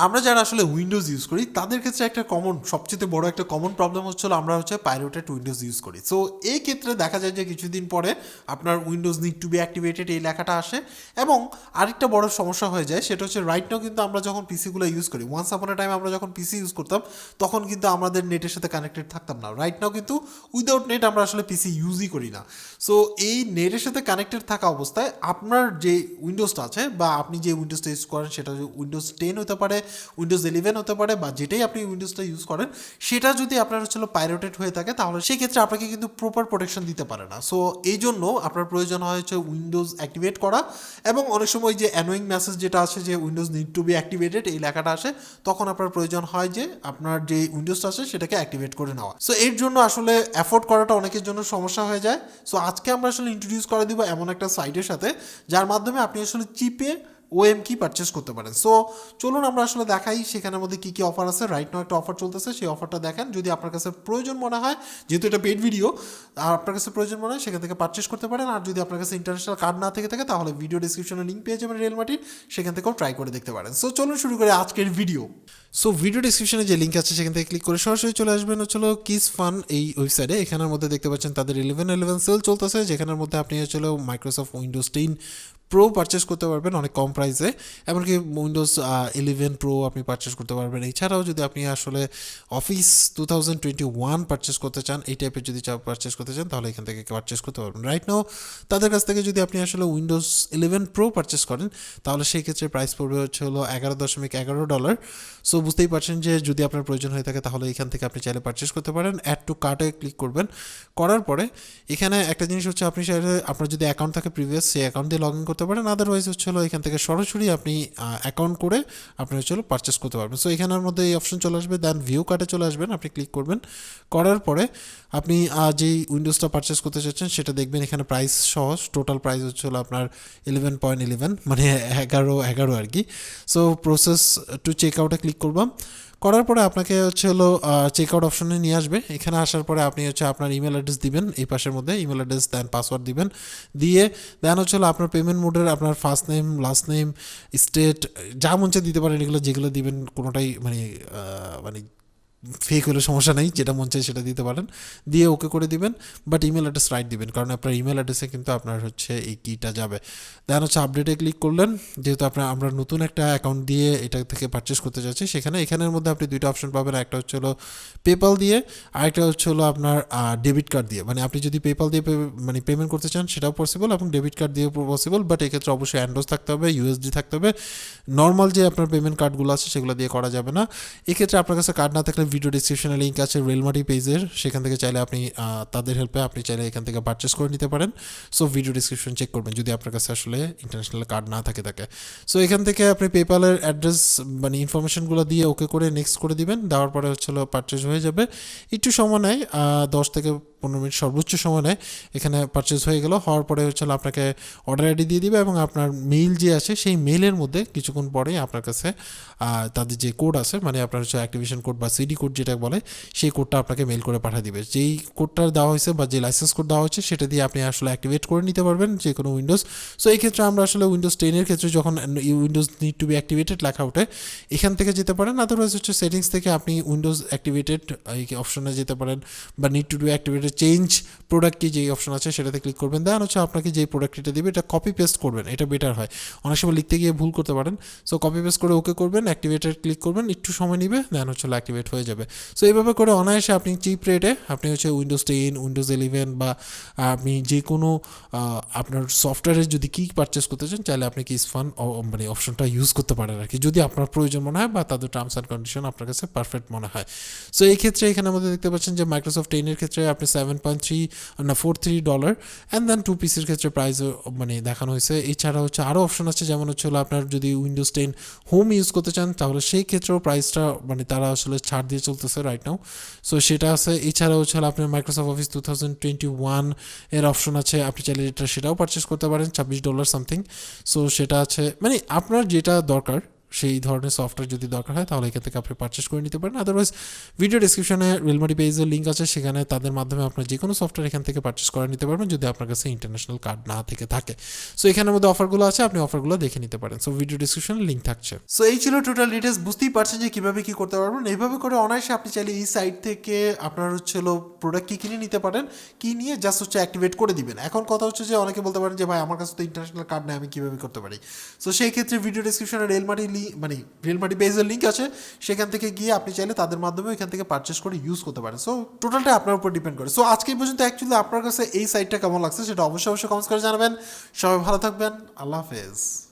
আমরা যারা আসলে উইন্ডোজ ইউজ করি তাদের ক্ষেত্রে একটা সবচেয়ে বড় একটা কমন প্রবলেম হচ্ছিল আমরা পাইরেটেড উইন্ডোজ ইউজ করি। সো এই ক্ষেত্রে দেখা যায় যে কিছুদিন পরে আপনার Windows need to B activated এই লেখাটা আসে। এবং আরেকটা বড় সমস্যা হয়ে যায়, সেটা হচ্ছে রাইট নাও কিন্তু আমরা যখন পিসিগুলো ইউজ করি, ওয়ান্স আপন এ টাইম আমরা যখন পিসি ইউজ করতাম তখন কিন্তু আমাদের নেটের সাথে কানেক্টেড থাকতাম না। রাইট নাও কিন্তু উইদাউট নেট আমরা আসলে পিসি ইউজই করি না। সো এই নেটের সাথে কানেক্টেড থাকা অবস্থায় আপনার যে উইন্ডোজটা আছে বা আপনি যে উইন্ডোজটা ইউজ করেন সেটা উইন্ডোজ 10 হতে পারে, উইন্ডোজ 11 হতে পারে, বা যেটাই আপনি উইন্ডোজটা ইউজ করেন সেটা যদি আপনার পাইরেটেড হয়ে থাকে তাহলে সেই ক্ষেত্রে আপনাকে কিন্তু প্রপার প্রোটেকশন দিতে পারে না। সো এই জন্য আপনার প্রয়োজন হয় উইন্ডোজ অ্যাক্টিভেট করা। এবং অনেক সময় যে অ্যানোয়িং মেসেজ যেটা আছে যে Windows need to B activated এই লেখাটা আসে, তখন আপনার প্রয়োজন হয় যে আপনার যে উইন্ডোজটা আছে সেটাকে অ্যাক্টিভেট করে নেওয়া। সো এর জন্য আসলে অ্যাফোর্ড করাটা অনেকের জন্য সমস্যা হয়ে যায়। সো আজকে আমরা আসলে ইন্ট্রোডিউস করে দিব এমন একটা সাইটের সাথে যার মাধ্যমে আপনি আসলে চিপে ওএম কি পারচেস করতে পারেন। সো চলুন আমরা আসলে দেখাই সেখানের মধ্যে কী কী অফার আছে। রাইট নাও একটা অফার চলতেছে, সেই অফারটা দেখেন। যদি আপনার কাছে প্রয়োজন মনে হয়, যেহেতু এটা পেড ভিডিও, আর আপনার কাছে প্রয়োজন মনে হয় সেখান থেকে পারচেস করতে পারেন। আর যদি আপনার কাছে ইন্টারন্যাশনাল কার্ড না থেকে থাকে তাহলে ভিডিও ডিসক্রিপশনে লিঙ্ক পেয়ে যাবেন রিয়েলমাটির, সেখান থেকেও ট্রাই করে দেখতে পারেন। সো চলুন শুরু করে আজকের ভিডিও। সো ভিডিও ডিসক্রিপশনে যে লিঙ্ক আছে সেখান থেকে ক্লিক করে সরাসরি চলে আসবেন কিসফান এই ওয়েবসাইটে। এখানের মধ্যে দেখতে পাচ্ছেন তাদের 11/11 সেল চলতেছে, যেখানের মধ্যে আপনি মাইক্রোসফট উইন্ডোজ 10 প্রো পারচেস করতে পারবেন অনেক কম প্রাইসে। এমনকি উইন্ডোজ 11 প্রো আপনি পারচেস করতে পারবেন। এছাড়াও যদি আপনি আসলে অফিস 2021 পারচেস করতে চান, এই টাইপের যদি পারচেস করতে চান তাহলে এখান থেকে পারচেস করতে পারবেন। রাইট নাও তাদের কাছ থেকে যদি আপনি আসলে উইন্ডোজ 11 প্রো পারচেস করেন তাহলে সেই ক্ষেত্রে প্রাইস পড়বে $11.11। সো বুঝতেই পারছেন যে যদি আপনার প্রয়োজন হয়ে থাকে তাহলে এখান থেকে আপনি চাইলে পারচেস করতে পারেন। অ্যাড টু কার্টে ক্লিক করবেন। করার পরে এখানে একটা জিনিস আপনি চাইলে আপনার যদি অ্যাকাউন্ট থাকে প্রিভিয়াস, সেই অ্যাকাউন্ট দিয়ে লগ ইন করতে পারেন। আদারওয়াইজ এখান থেকে সরাসরি আপনি অ্যাকাউন্ট করে আপনি পারচেস করতে পারবেন। সো এখানের মধ্যে এই অপশন চলে আসবে, দেন ভিউ কার্টে চলে আসবেন, আপনি ক্লিক করবেন। করার পরে আপনি যেই উইন্ডোজটা পারচেস করতে চাচ্ছেন সেটা দেখবেন। এখানে প্রাইস সহজ, টোটাল প্রাইস আপনার 11.11, মানে 11 আর কি। সো প্রসেস টু চেক আউটে ক্লিক করবাম। করার পরে আপনাকে চেক আউট অপশনে নিয়ে আসবে। এখানে আসার পরে আপনি আপনার ইমেল অ্যাড্রেস দিবেন, এই পাশের মধ্যে ইমেল অ্যাড্রেস দেন পাসওয়ার্ড দিবেন, দিয়ে দেন আপনার পেমেন্ট মোডের আপনার first name, last name, state যা মন চায় দিতে পারেন। এগুলো যেগুলো দিবেন কোনোটাই মানে ফেক হলে সমস্যা নেই, যেটা মন চাই সেটা দিতে পারেন, দিয়ে ওকে করে দিবেন। বাট ইমেল অ্যাড্রেস রাইট দিবেন, কারণ আপনার ইমেল অ্যাড্রেসে কিন্তু আপনার এই কিটা যাবে। দেন আপডেটে ক্লিক করলেন, যেহেতু আমরা নতুন একটা অ্যাকাউন্ট দিয়ে এটা থেকে পারচেস করতে যাচ্ছি। এখানের মধ্যে আপনি দুইটা অপশন পাবেন, একটা পেপাল দিয়ে, আরেকটা আপনার ডেবিট কার্ড দিয়ে। মানে আপনি যদি পেপাল দিয়ে পেমেন্ট করতে চান সেটাও পসিবল, এবং ডেবিট কার্ড দিয়ে পসিবল। বাট এক্ষেত্রে অবশ্যই অ্যান্ড্রয়েড থাকতে হবে, ইউএসডি থাকতে হবে। নর্মাল যে আপনার পেমেন্ট কার্ডগুলো আছে সেগুলো দিয়ে করা যাবে না। এক্ষেত্রে আপনার কাছে কার্ড না থাকলে ভিডিও ডিসক্রিপশনে লিঙ্ক আছে রিয়েলমাটি পেজের, সেখান থেকে চাইলে আপনি তাদের হেল্পে আপনি চাইলে এখান থেকে পারচেস করে নিতে পারেন। সো ভিডিও ডিসক্রিপশন চেক করবেন যদি আপনার কাছে আসলে ইন্টারন্যাশনাল কার্ড না থাকে। সো এখান থেকে আপনি পেপালের অ্যাড্রেস ইনফরমেশনগুলো দিয়ে ওকে করে নেক্সট করে দিবেন। দেওয়ার পরে পারচেস হয়ে যাবে। একটু সময় নেয়, 10 থেকে 15 মিনিট সর্বোচ্চ সময় নেয়। এখানে পারচেস হয়ে গেল। হওয়ার পরে আপনাকে অর্ডার আইডি দিয়ে দিবে, এবং আপনার মেইল যে আছে সেই মেইলের মধ্যে কিছুক্ষণ পরেই আপনার কাছে তাদের যে কোড আছে, আপনার অ্যাক্টিভেশন কোড বা সিডি কোড যেটা বলে, সেই কোডটা আপনাকে মেইল করে পাঠিয়ে দিবে। যেই কোডটা দেওয়া হয়েছে বা যে লাইসেন্স কোড দেওয়া হচ্ছে সেটা দিয়ে আপনি অ্যাক্টিভেট করে নিতে পারবেন যে কোনো উইন্ডোজ। সো এই ক্ষেত্রে আমরা উইন্ডোজ 10 ক্ষেত্রে যখন Windows need to B activated লেখা ওঠে এখান থেকে যেতে পারেন। আদারওয়াইজ সেটিংস থেকে আপনি উইন্ডোজ অ্যাক্টিভেটেড এই অপশনে যেতে পারেন, বা need to B activated change product কি যেই অপশন আছে সেটাতে ক্লিক করবেন। দেন আপনাকে যেই প্রোডাক্টটা দিবে এটা কপি পেস্ট করবেন, এটা বেটার হয়। অনেক সময় লিখতে গিয়ে ভুল করতে পারেন। সো কপি পেস্ট করে ওকে করবেন, অ্যাক্টিভেটেড ক্লিক করবেন, একটু সময় নিবে, দেন অ্যাক্টিভেট হয়ে যাবে। সো এইভাবে করে অনায়াসে আপনি চিপ রেটে আপনি উইন্ডোজ 10, উইন্ডোজ 11 বা আপনি যে কোনো আপনার সফটওয়্যারের যদি কি পারচেস করতে চান চাইলে আপনি কিসফান অপশনটা ইউজ করতে পারেন আর কি, যদি আপনার প্রয়োজন মনে হয় বা তাদের টার্মস অ্যান্ড কন্ডিশন আপনার কাছে পারফেক্ট মনে হয়। সো এই ক্ষেত্রে এখানে আমাদের দেখতে পাচ্ছেন যে মাইক্রোসফট 10 ক্ষেত্রে আপনি $7.43 অ্যান্ড দেন 2 পিসের ক্ষেত্রে প্রাইস দেখানো হয়েছে। এছাড়া আরও অপশন আছে, যেমন আপনার যদি উইন্ডোজ 10 হোম ইউজ করতে চান তাহলে সেই ক্ষেত্রেও প্রাইসটা তারা ছাড় দিয়ে চলতেছে রাইট নাও। সো সেটা আছে। এছাড়াও আপনার মাইক্রোসফট অফিস 2021 এর অপশন আছে, আপনি চাইলে সেটাও পারচেস করতে পারেন $26 সামথিং। সো সেটা আছে, আপনার যেটা দরকার সেই ধরনের সফটওয়্যার যদি দরকার হয় তাহলে এখান থেকে আপনি পারচেস করে নিতে পারেন। আদারওয়াইজ ভিডিও ডিসক্রিপশনে রিয়েলমাটি পেজের লিঙ্ক আছে, সেখানে তাদের মাধ্যমে আপনার যে কোনো সফটওয়্যার এখান থেকে পারচেস করে নিতে পারবেন যদি আপনার কাছে ইন্টারন্যাশনাল কার্ড না থেকে থাকে। সো এখানের মধ্যে অফারগুলো আছে, আপনি অফারগুলো দেখে নিতে পারেন। সো ভিডিও ডিসক্রিপশনে লিঙ্ক থাকছে। সো এই ছিল টোটাল ডিটেলস। বুঝতেই পারছেন যে কীভাবে কী করতে পারবেন। এইভাবে করে অনায়াসে আপনি চাইলে এই সাইট থেকে আপনার প্রোডাক্ট কি কিনে নিতে পারেন, কি নিয়ে জাস্ট অ্যাক্টিভেট করে দিবেন। এখন কথা হচ্ছে যে অনেকে বলতে পারেন যে ভাই আমার কাছে তো ইন্টারন্যাশনাল কার্ড নেই, আমি কীভাবে করতে পারি। সো সেই ক্ষেত্রে ভিডিও ডিসক্রিপশনে রিয়েলমাটি পেজের লিঙ্ক আছে, সেখান থেকে গিয়ে আপনি চাইলে তাদের মাধ্যমে এখান থেকে পারচেস করে ইউজ করতে পারেন। সো টোটালটা আপনার উপর ডিপেন্ড করে। সো আজকে পর্যন্ত অ্যাকচুয়ালি আপনার কাছে এই সাইটটা কেমন লাগছে সেটা অবশ্যই কমেন্টস করে জানাবেন। সবাই ভালো থাকবেন, আল্লাহ হাফেজ।